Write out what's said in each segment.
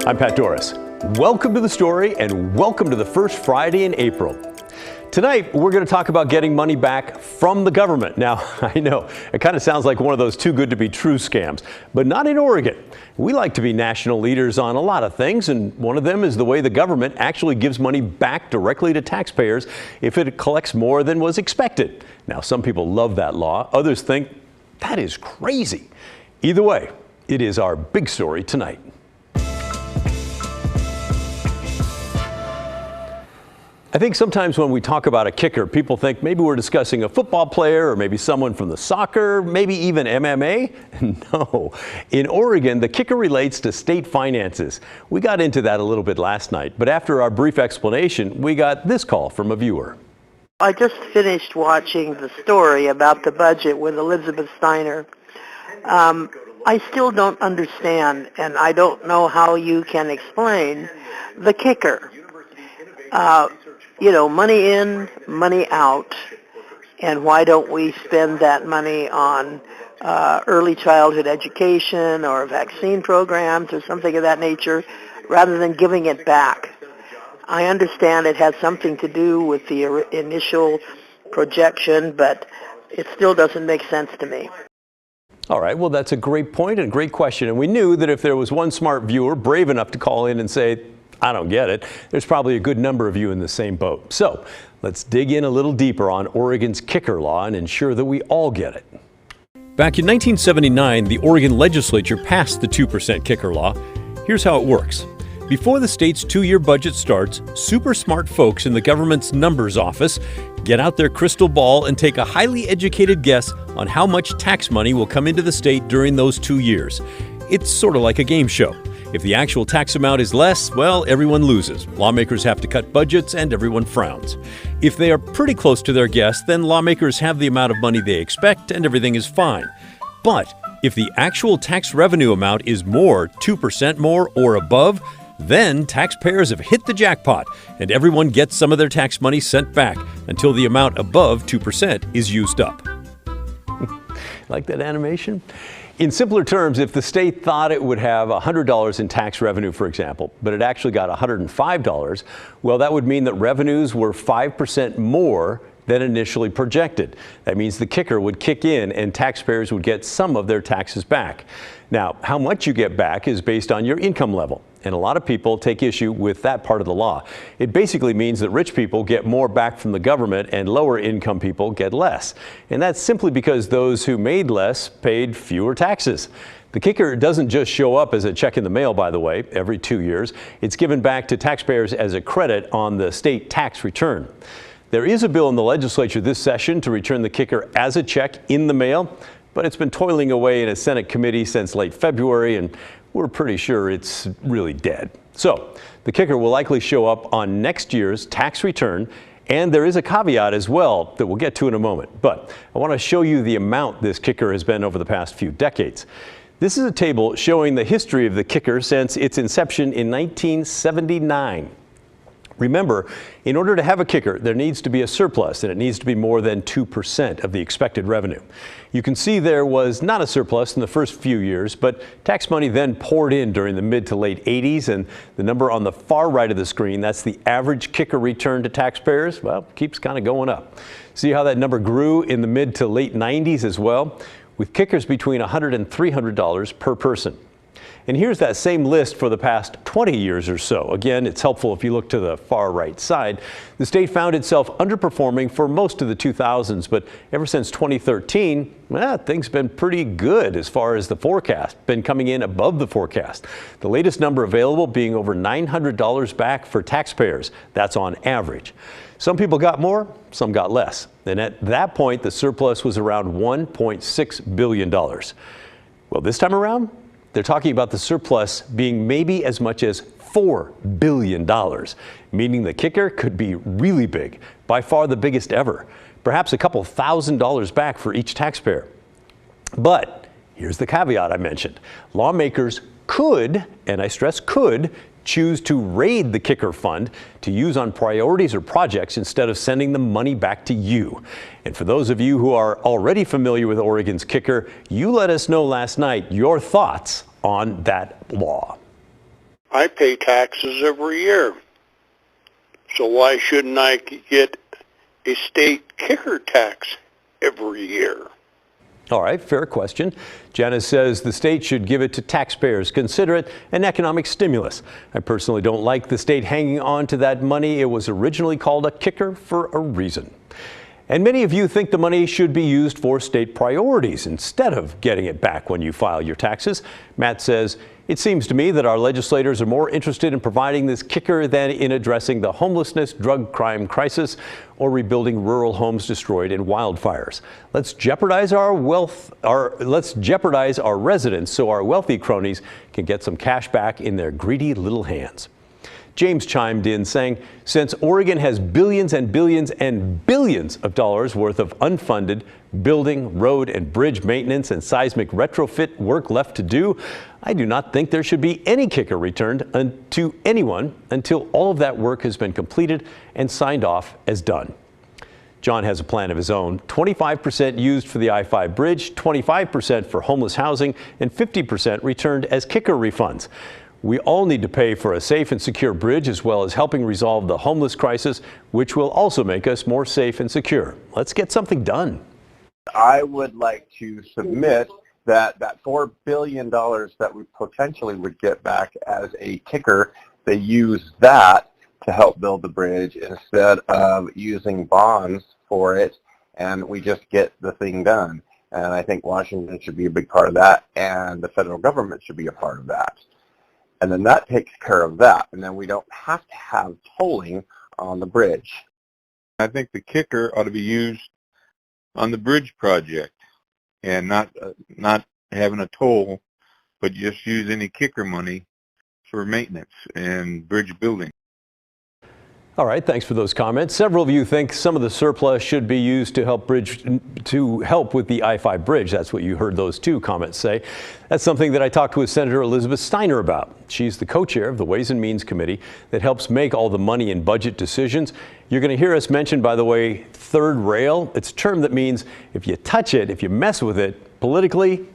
I'm Pat Doris. Welcome to The Story and welcome to the first Friday in April. Tonight, we're going to talk about getting money back from the government. Now, I know it kind of sounds like one of those too good to be true scams, but not in Oregon. We like to be national leaders on a lot of things, and one of them is the way the government actually gives money back directly to taxpayers if it collects more than was expected. Now, some people love that law. Others think that is crazy. Either way, it is our big story tonight. I think sometimes when we talk about a kicker, people think maybe we're discussing a football player or maybe someone from the soccer, maybe even MMA. No. In Oregon, the kicker relates to state finances. We got into that a little bit last night, but after our brief explanation, we got this call from a viewer. I just finished watching the story about the budget with Elizabeth Steiner. I still don't understand, and I don't know how you can explain the kicker. Money in, money out, and why don't we spend that money on early childhood education or vaccine programs or something of that nature rather than giving it back? I understand it has something to do with the initial projection, but it still doesn't make sense to me. All right, well, that's a great point and a great question. And we knew that if there was one smart viewer brave enough to call in and say, I don't get it, there's probably a good number of you in the same boat. So let's dig in a little deeper on Oregon's kicker law and ensure that we all get it. Back in 1979, the Oregon legislature passed the 2% kicker law. Here's how it works. Before the state's two-year budget starts, super smart folks in the government's numbers office get out their crystal ball and take a highly educated guess on how much tax money will come into the state during those 2 years. It's sort of like a game show. If the actual tax amount is less, well, everyone loses. Lawmakers have to cut budgets and everyone frowns. If they are pretty close to their guess, then lawmakers have the amount of money they expect and everything is fine. But if the actual tax revenue amount is more, 2% more or above, then taxpayers have hit the jackpot and everyone gets some of their tax money sent back until the amount above 2% is used up. Like that animation? In simpler terms, if the state thought it would have $100 in tax revenue, for example, but it actually got $105, well, that would mean that revenues were 5% more than initially projected. That means the kicker would kick in and taxpayers would get some of their taxes back. Now, how much you get back is based on your income level, and a lot of people take issue with that part of the law. It basically means that rich people get more back from the government and lower income people get less. And that's simply because those who made less paid fewer taxes. The kicker doesn't just show up as a check in the mail, by the way, every 2 years. It's given back to taxpayers as a credit on the state tax return. There is a bill in the legislature this session to return the kicker as a check in the mail, but it's been toiling away in a Senate committee since late February, and we're pretty sure it's really dead. So the kicker will likely show up on next year's tax return, and there is a caveat as well that we'll get to in a moment. But I want to show you the amount this kicker has been over the past few decades. This is a table showing the history of the kicker since its inception in 1979. Remember, in order to have a kicker, there needs to be a surplus, and it needs to be more than 2% of the expected revenue. You can see there was not a surplus in the first few years, but tax money then poured in during the mid to late 80s, and the number on the far right of the screen, that's the average kicker return to taxpayers, well, keeps kind of going up. See how that number grew in the mid to late 90s as well, with kickers between $100 and $300 per person. And here's that same list for the past 20 years or so. Again, it's helpful if you look to the far right side. The state found itself underperforming for most of the 2000s, but ever since 2013, well, things have been pretty good as far as the forecast, been coming in above the forecast. The latest number available being over $900 back for taxpayers. That's on average. Some people got more, some got less. And at that point, the surplus was around $1.6 billion. Well, this time around, they're talking about the surplus being maybe as much as $4 billion, meaning the kicker could be really big, by far the biggest ever, perhaps a couple $1,000s back for each taxpayer. But here's the caveat I mentioned. Lawmakers could, and I stress could, choose to raid the kicker fund to use on priorities or projects instead of sending the money back to you. And for those of you who are already familiar with Oregon's kicker, you let us know last night your thoughts on that law. I pay taxes every year. So why shouldn't I get a state kicker tax every year? All right, fair question. Janice says the state should give it to taxpayers. Consider it an economic stimulus. I personally don't like the state hanging on to that money. It was originally called a kicker for a reason. And many of you think the money should be used for state priorities instead of getting it back when you file your taxes. Matt says, it seems to me that our legislators are more interested in providing this kicker than in addressing the homelessness, drug crime crisis, or rebuilding rural homes destroyed in wildfires. Let's jeopardize our residents so our wealthy cronies can get some cash back in their greedy little hands. James chimed in saying, since Oregon has billions and billions and billions of dollars worth of unfunded building, road and bridge maintenance and seismic retrofit work left to do, I do not think there should be any kicker returned to anyone until all of that work has been completed and signed off as done. John has a plan of his own, 25% used for the I-5 bridge, 25% for homeless housing, and 50% returned as kicker refunds. We all need to pay for a safe and secure bridge as well as helping resolve the homeless crisis, which will also make us more safe and secure. Let's get something done. I would like to submit that $4 billion that we potentially would get back as a kicker, they use that to help build the bridge instead of using bonds for it, and we just get the thing done. And I think Washington should be a big part of that, and the federal government should be a part of that. And then that takes care of that, and then we don't have to have tolling on the bridge. I think the kicker ought to be used on the bridge project and not having a toll, but just use any kicker money for maintenance and bridge building. All right, thanks for those comments. Several of you think some of the surplus should be used to help with the I-5 bridge. That's what you heard those two comments say. That's something that I talked with Senator Elizabeth Steiner about. She's the co-chair of the Ways and Means Committee that helps make all the money and budget decisions. You're going to hear us mention, by the way, third rail. It's a term that means if you touch it, if you mess with it, politically,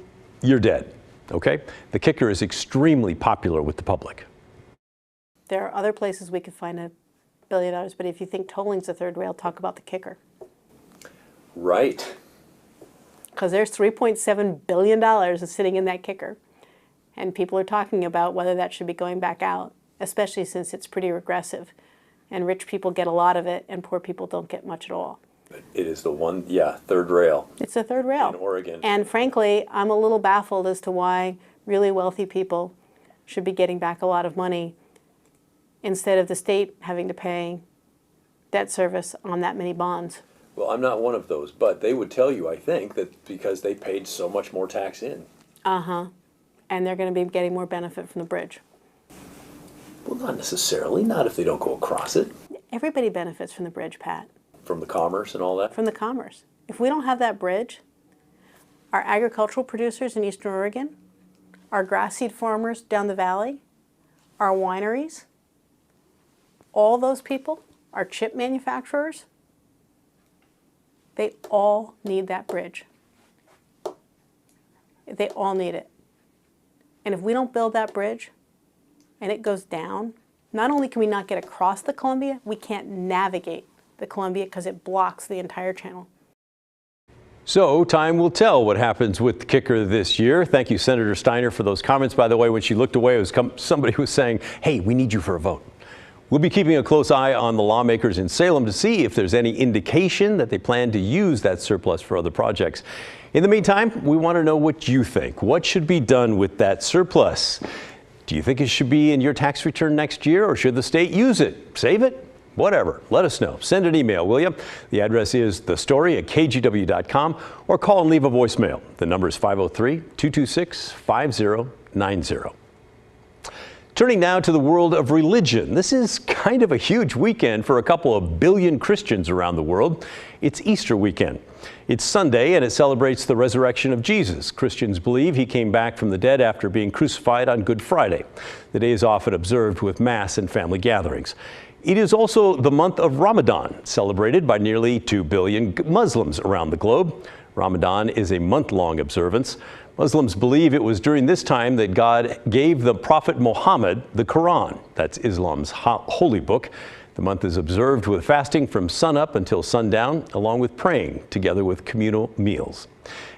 you're dead. Okay? The kicker is extremely popular with the public. There are other places we could find $1 billion, but if you think tolling's the third rail, talk about the kicker. Right. Because there's $3.7 billion sitting in that kicker. And people are talking about whether that should be going back out, especially since it's pretty regressive. And rich people get a lot of it, and poor people don't get much at all. It is the one, third rail. It's the third rail. In Oregon. And frankly, I'm a little baffled as to why really wealthy people should be getting back a lot of money instead of the state having to pay debt service on that many bonds. Well, I'm not one of those, but they would tell you, I think, that because they paid so much more tax in. Uh-huh. And they're going to be getting more benefit from the bridge. Well, not necessarily. Not if they don't go across it. Everybody benefits from the bridge, Pat. From the commerce and all that? From the commerce. If we don't have that bridge, our agricultural producers in Eastern Oregon, our grass seed farmers down the valley, our wineries, all those people, our chip manufacturers, they all need that bridge. They all need it. And if we don't build that bridge and it goes down, not only can we not get across the Columbia, we can't navigate the Columbia because it blocks the entire channel. So time will tell what happens with the kicker this year. Thank you, Senator Steiner, for those comments. By the way, when she looked away, it was somebody who was saying, hey, we need you for a vote. We'll be keeping a close eye on the lawmakers in Salem to see if there's any indication that they plan to use that surplus for other projects. In the meantime, we want to know what you think. What should be done with that surplus? Do you think it should be in your tax return next year, or should the state use it? Save it? Whatever. Let us know. Send an email, will you? The address is thestory@kgw.com, or call and leave a voicemail. The number is 503-226-5090. Turning now to the world of religion. This is kind of a huge weekend for a couple of billion Christians around the world. It's Easter weekend. It's Sunday and it celebrates the resurrection of Jesus. Christians believe he came back from the dead after being crucified on Good Friday. The day is often observed with mass and family gatherings. It is also the month of Ramadan, celebrated by nearly 2 billion Muslims around the globe. Ramadan is a month-long observance. Muslims believe it was during this time that God gave the Prophet Muhammad the Quran. That's Islam's holy book. The month is observed with fasting from sunup until sundown, along with praying, together with communal meals.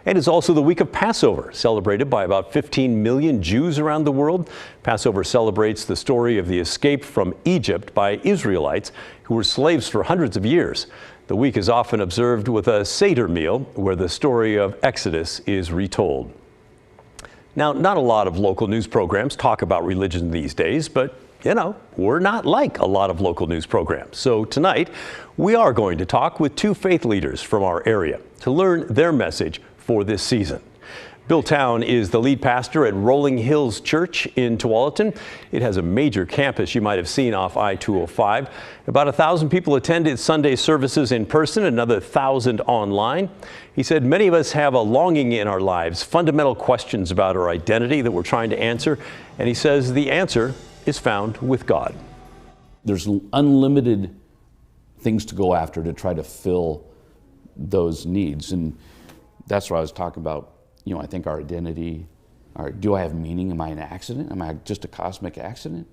And it's also the week of Passover, celebrated by about 15 million Jews around the world. Passover celebrates the story of the escape from Egypt by Israelites who were slaves for hundreds of years. The week is often observed with a Seder meal, where the story of Exodus is retold. Now, not a lot of local news programs talk about religion these days, but you know, we're not like a lot of local news programs. So tonight, we are going to talk with two faith leaders from our area to learn their message for this season. Bill Town is the lead pastor at Rolling Hills Church in Tualatin. It has a major campus you might have seen off I-205. About 1,000 people attended Sunday services in person, another 1,000 online. He said many of us have a longing in our lives, fundamental questions about our identity that we're trying to answer. And he says the answer is found with God. There's unlimited things to go after to try to fill those needs. And that's what I was talking about. You know, I think our identity, do I have meaning? Am I an accident? Am I just a cosmic accident?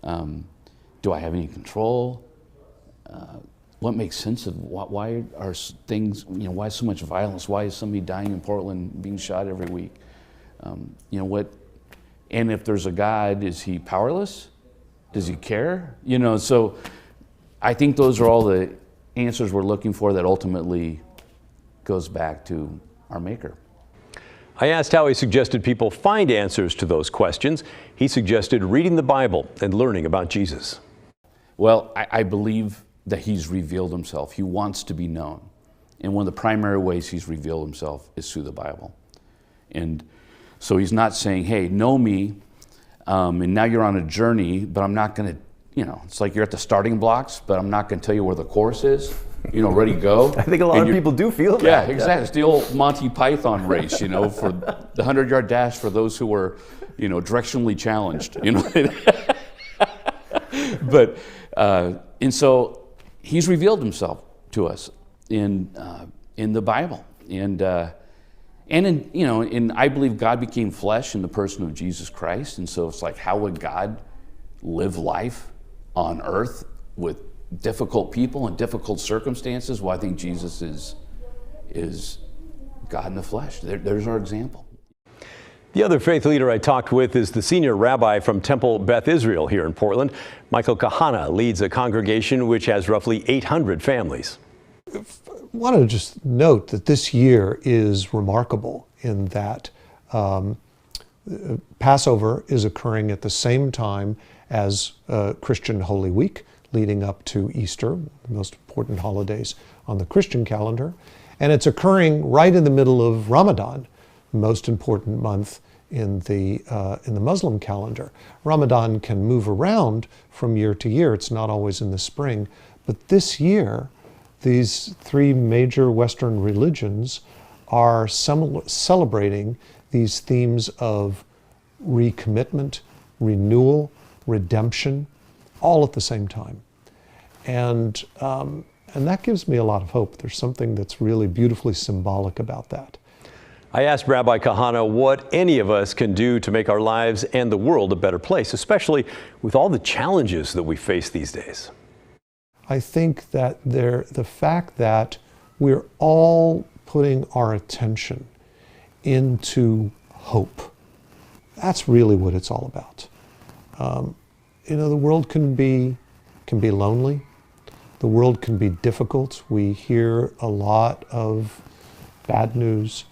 Do I have any control? What makes sense of why are things, you know, why so much violence? Why is somebody dying in Portland, being shot every week? You know, what, and if there's a God, is he powerless? Does he care? You know, so I think those are all the answers we're looking for that ultimately goes back to our Maker. I asked how he suggested people find answers to those questions. He suggested reading the Bible and learning about Jesus. Well, I believe that he's revealed himself. He wants to be known. And one of the primary ways he's revealed himself is through the Bible. And so he's not saying, hey, know me, and now you're on a journey, but I'm not going to, you know, it's like you're at the starting blocks, but I'm not going to tell you where the course is. You know, ready to go. I think a lot of people do feel that. Yeah, exactly. It's the old Monty Python race, you know, for the 100-yard dash for those who were, you know, directionally challenged, you know. But, and so he's revealed himself to us in the Bible. And in, you know, and I believe God became flesh in the person of Jesus Christ. And so it's like, how would God live life on earth with difficult people and difficult circumstances? Well, I think Jesus is God in the flesh. There's our example. The other faith leader I talked with is the senior rabbi from Temple Beth Israel here in Portland. Michael Kahana leads a congregation which has roughly 800 families. I want to just note that this year is remarkable in that Passover is occurring at the same time as Christian Holy Week, leading up to Easter, the most important holidays on the Christian calendar. And it's occurring right in the middle of Ramadan, the most important month in the Muslim calendar. Ramadan can move around from year to year. It's not always in the spring. But this year, these three major Western religions are celebrating these themes of recommitment, renewal, redemption, all at the same time. And that gives me a lot of hope. There's something that's really beautifully symbolic about that. I asked Rabbi Kahana what any of us can do to make our lives and the world a better place, especially with all the challenges that we face these days. I think that the fact that we're all putting our attention into hope, that's really what it's all about. You know, the world can be lonely. The world can be difficult. We hear a lot of bad news.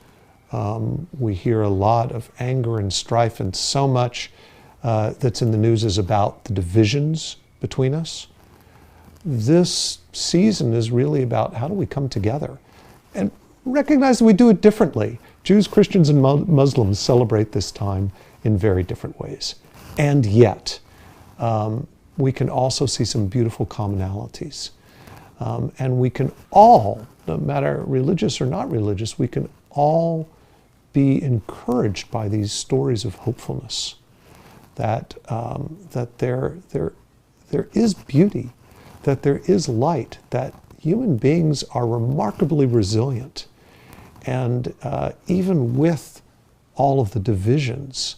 We hear a lot of anger and strife, and so much that's in the news is about the divisions between us. This season is really about how do we come together and recognize that we do it differently. Jews, Christians, and Muslims celebrate this time in very different ways. And yet, we can also see some beautiful commonalities. And we can all, no matter religious or not religious, we can all be encouraged by these stories of hopefulness, that there is beauty, that there is light, that human beings are remarkably resilient, And even with all of the divisions,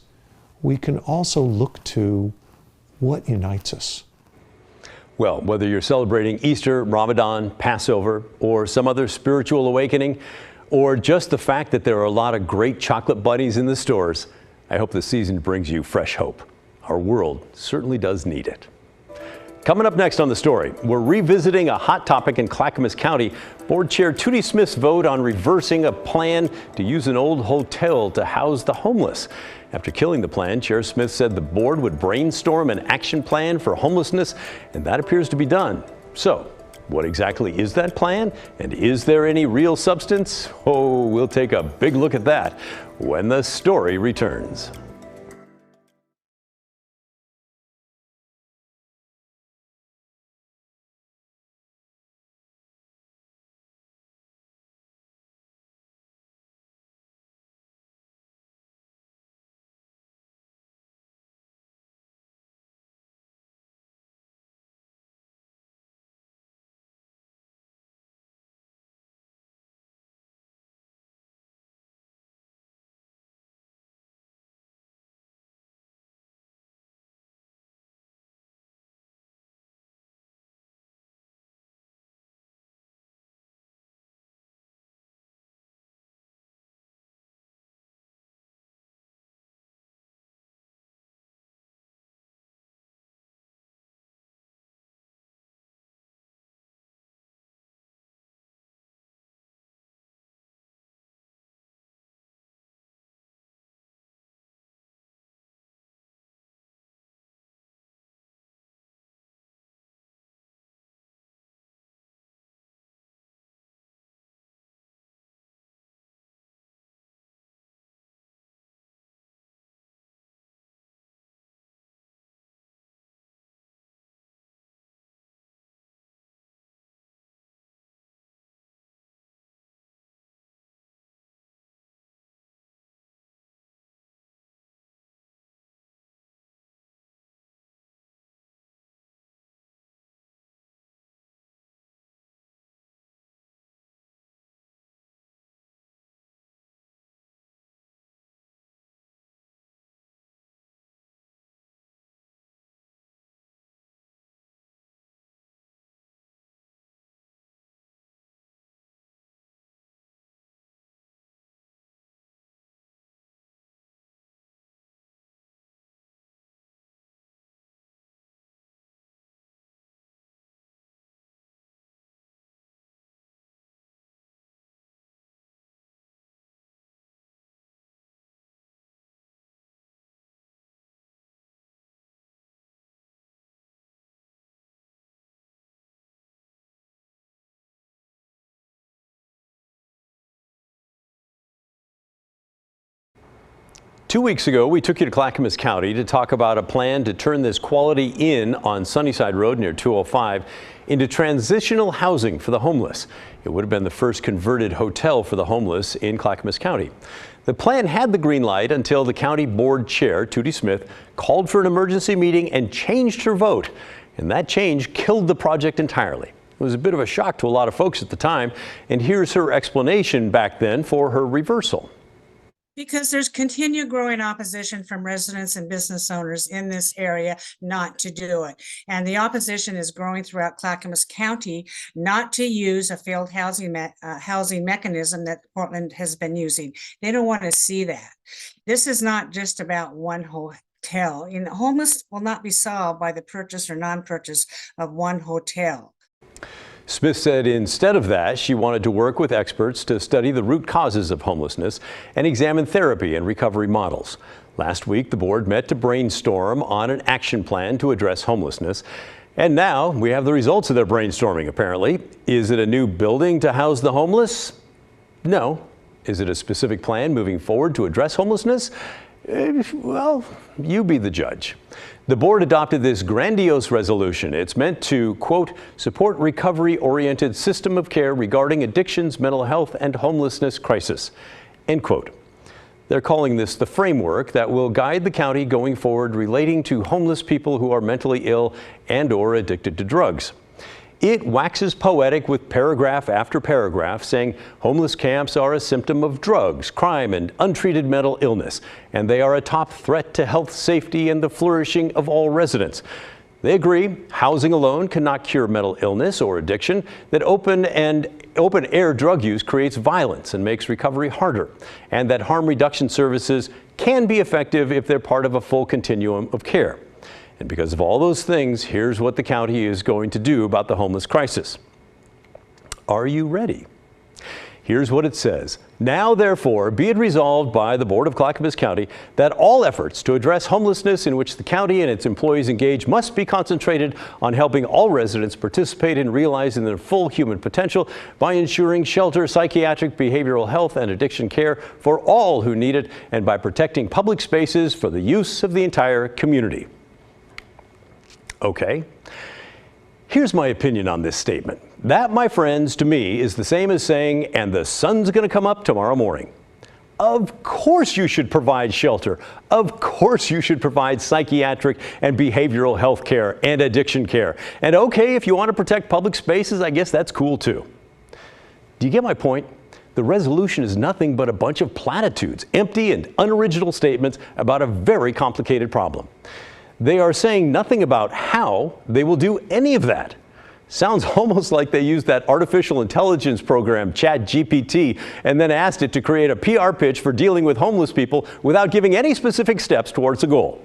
we can also look to what unites us. Well, whether you're celebrating Easter, Ramadan, Passover, or some other spiritual awakening, or just the fact that there are a lot of great chocolate bunnies in the stores, I hope the season brings you fresh hope. Our world certainly does need it. Coming up next on The Story, we're revisiting a hot topic in Clackamas County. Board Chair Tootie Smith's vote on reversing a plan to use an old hotel to house the homeless. After killing the plan, Chair Smith said the board would brainstorm an action plan for homelessness, and that appears to be done. So, what exactly is that plan? And is there any real substance? Oh, we'll take a big look at that when The Story returns. Two weeks ago, we took you to Clackamas County to talk about a plan to turn this quality inn on Sunnyside Road near 205 into transitional housing for the homeless. It would have been the first converted hotel for the homeless in Clackamas County. The plan had the green light until the county board chair, Tootie Smith, called for an emergency meeting and changed her vote. And that change killed the project entirely. It was a bit of a shock to a lot of folks at the time. And here's her explanation back then for her reversal. Because there's continued growing opposition from residents and business owners in this area not to do it. And the opposition is growing throughout Clackamas County not to use a failed housing mechanism that Portland has been using. They don't want to see that. This is not just about one hotel. Homeless will not be solved by the purchase or non-purchase of one hotel. Smith said instead of that, she wanted to work with experts to study the root causes of homelessness and examine therapy and recovery models. Last week, the board met to brainstorm on an action plan to address homelessness. And now we have the results of their brainstorming, apparently. Is it a new building to house the homeless? No. Is it a specific plan moving forward to address homelessness? Well, you be the judge. The board adopted this grandiose resolution. It's meant to, quote, support recovery-oriented system of care regarding addictions, mental health, and homelessness crisis, end quote. They're calling this the framework that will guide the county going forward relating to homeless people who are mentally ill and or addicted to drugs. It waxes poetic with paragraph after paragraph saying homeless camps are a symptom of drugs, crime, and untreated mental illness, and they are a top threat to health, safety, and the flourishing of all residents. They agree housing alone cannot cure mental illness or addiction, that open-air drug use creates violence and makes recovery harder, and that harm reduction services can be effective if they're part of a full continuum of care. And because of all those things, here's what the county is going to do about the homeless crisis. Are you ready? Here's what it says. Now, therefore, be it resolved by the Board of Clackamas County that all efforts to address homelessness in which the county and its employees engage must be concentrated on helping all residents participate in realizing their full human potential by ensuring shelter, psychiatric, behavioral health, and addiction care for all who need it, and by protecting public spaces for the use of the entire community. Okay. Here's my opinion on this statement. That, my friends, to me, is the same as saying, and the sun's going to come up tomorrow morning. Of course you should provide shelter. Of course you should provide psychiatric and behavioral health care and addiction care. And okay, if you want to protect public spaces, I guess that's cool too. Do you get my point? The resolution is nothing but a bunch of platitudes, empty and unoriginal statements about a very complicated problem. They are saying nothing about how they will do any of that. Sounds almost like they used that artificial intelligence program, ChatGPT, and then asked it to create a PR pitch for dealing with homeless people without giving any specific steps towards a goal.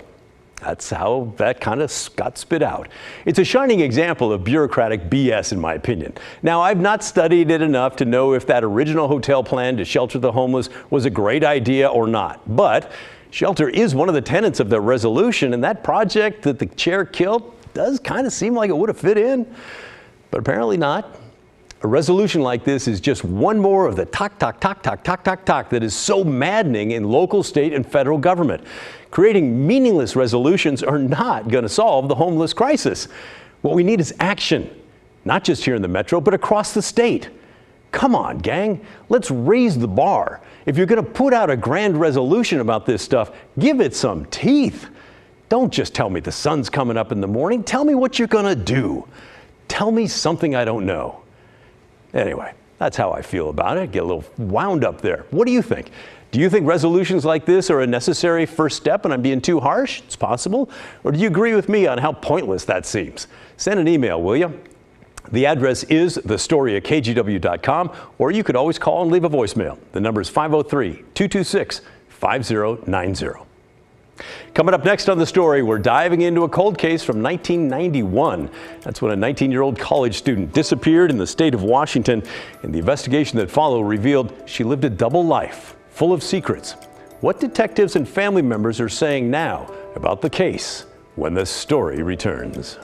That's how that kind of got spit out. It's a shining example of bureaucratic BS, in my opinion. Now, I've not studied it enough to know if that original hotel plan to shelter the homeless was a great idea or not, but shelter is one of the tenets of the resolution, and that project that the chair killed does kind of seem like it would have fit in, but apparently not. A resolution like this is just one more of the talk that is so maddening in local, state, and federal government. Creating meaningless resolutions are not going to solve the homeless crisis. What we need is action, not just here in the metro, but across the state. Come on, gang, let's raise the bar. If you're going to put out a grand resolution about this stuff, give it some teeth. Don't just tell me the sun's coming up in the morning. Tell me what you're going to do. Tell me something I don't know. Anyway, that's how I feel about it. Get a little wound up there. What do you think? Do you think resolutions like this are a necessary first step and I'm being too harsh? It's possible. Or do you agree with me on how pointless that seems? Send an email, will you? The address is thestory@kgw.com, or you could always call and leave a voicemail. The number is 503-226-5090. Coming up next on The Story, we're diving into a cold case from 1991. That's when a 19-year-old college student disappeared in the state of Washington, and the investigation that followed revealed she lived a double life, full of secrets. What detectives and family members are saying now about the case when The Story returns.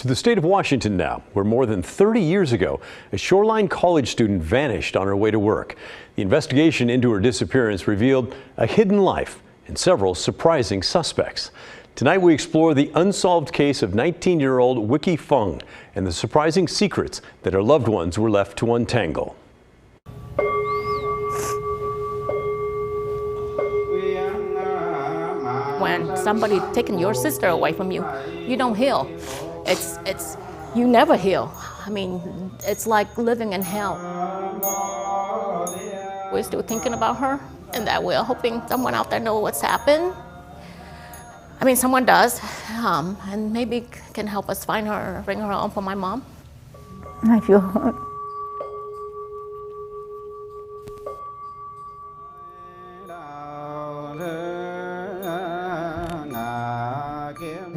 To the state of Washington now, where more than 30 years ago, a Shoreline College student vanished on her way to work. The investigation into her disappearance revealed a hidden life and several surprising suspects. Tonight we explore the unsolved case of 19-year-old Wiki Feng and the surprising secrets that her loved ones were left to untangle. When somebody taking your sister away from you, you don't heal. You never heal. I mean, it's like living in hell. We're still thinking about her, and that we're hoping someone out there knows what's happened. I mean, someone does, and maybe can help us find her, bring her home for my mom. I feel hurt.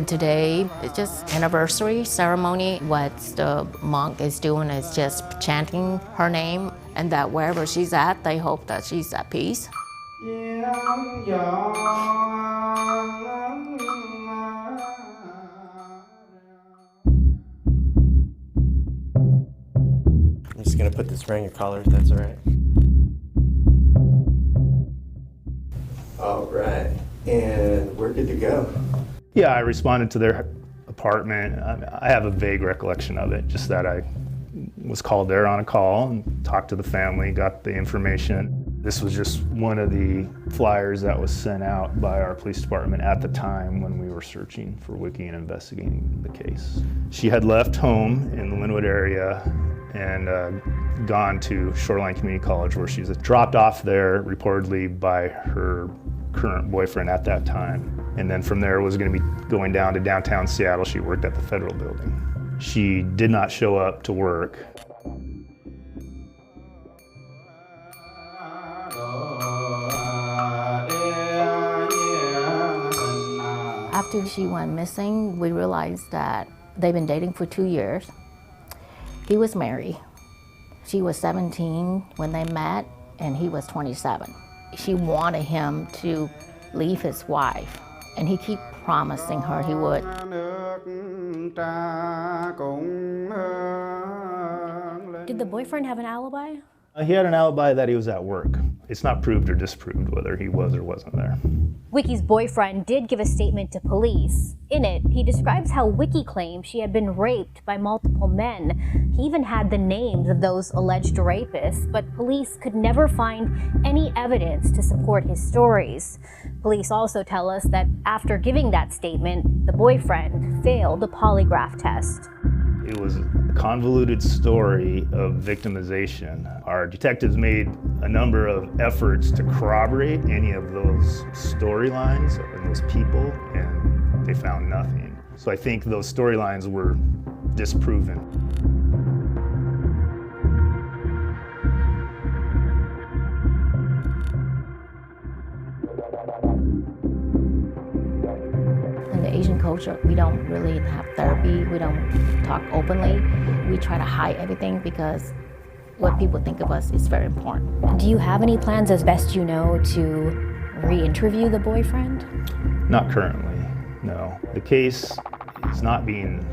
Today, it's just anniversary ceremony. What the monk is doing is just chanting her name, and that wherever she's at, they hope that she's at peace. I'm just gonna put this around your collar if that's all right. All right, and we're good to go. Yeah, I responded to their apartment. I have a vague recollection of it, just that I was called there on a call and talked to the family, got the information. This was just one of the flyers that was sent out by our police department at the time when we were searching for Wiki and investigating the case. She had left home in the Linwood area and gone to Shoreline Community College, where she was dropped off there reportedly by her current boyfriend at that time. And then from there was going to be going down to downtown Seattle. She worked at the Federal Building. She did not show up to work. After she went missing, we realized that they've been dating for 2 years. He was married. She was 17 when they met, and he was 27. She wanted him to leave his wife, and he kept promising her he would. Did the boyfriend have an alibi? He had an alibi that he was at work. It's not proved or disproved whether he was or wasn't there. Wiki's boyfriend did give a statement to police. In it, he describes how Wiki claims she had been raped by multiple men. He even had the names of those alleged rapists, but police could never find any evidence to support his stories. Police also tell us that after giving that statement, the boyfriend failed a polygraph test. It was a convoluted story of victimization. Our detectives made a number of efforts to corroborate any of those storylines and those people, and they found nothing. So I think those storylines were disproven. In the Asian culture, we don't really have therapy. We don't talk openly. We try to hide everything because what people think of us is very important. Do you have any plans, as best you know, to re-interview the boyfriend? Not currently, no. The case is not being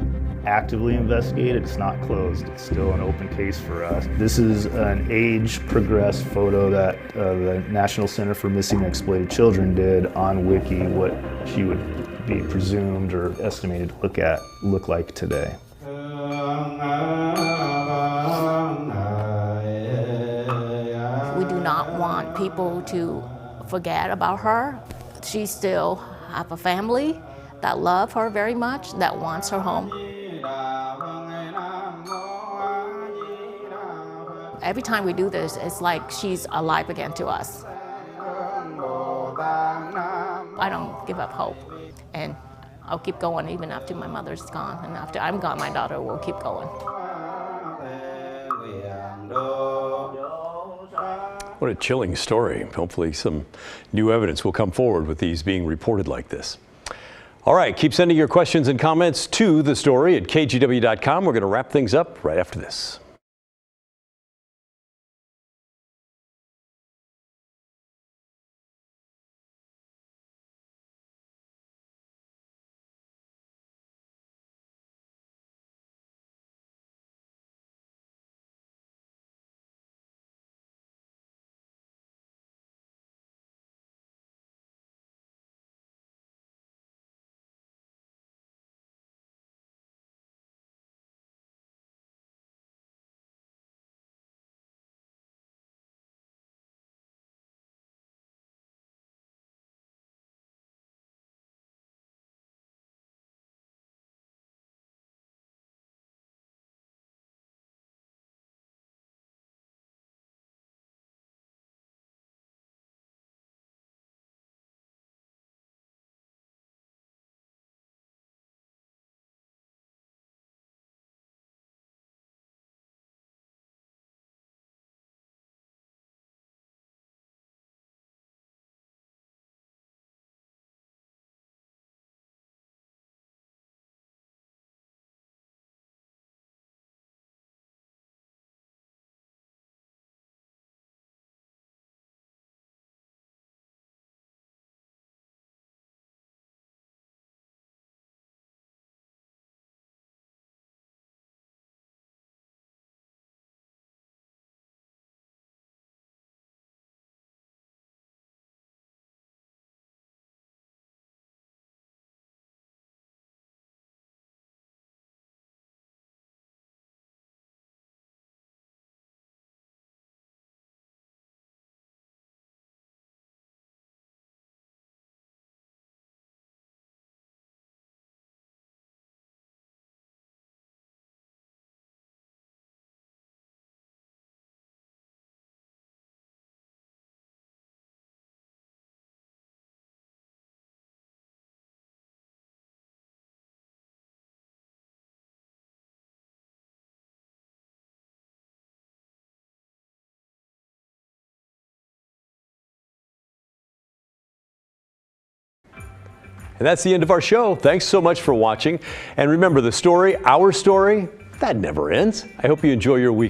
actively investigated. It's not closed. It's still an open case for us. This is an age-progressed photo that the National Center for Missing and Exploited Children did on Wiki, what she would be presumed or estimated to look like today. We do not want people to forget about her. She still have a family that love her very much, that wants her home. Every time we do this, it's like she's alive again to us. I don't give up hope, and I'll keep going even after my mother's gone, and after I'm gone, my daughter will keep going. What a chilling story. Hopefully some new evidence will come forward with these being reported like this. All right, keep sending your questions and comments to the story at kgw.com. We're going to wrap things up right after this. And that's the end of our show. Thanks so much for watching. And remember, the story, our story, that never ends. I hope you enjoy your week.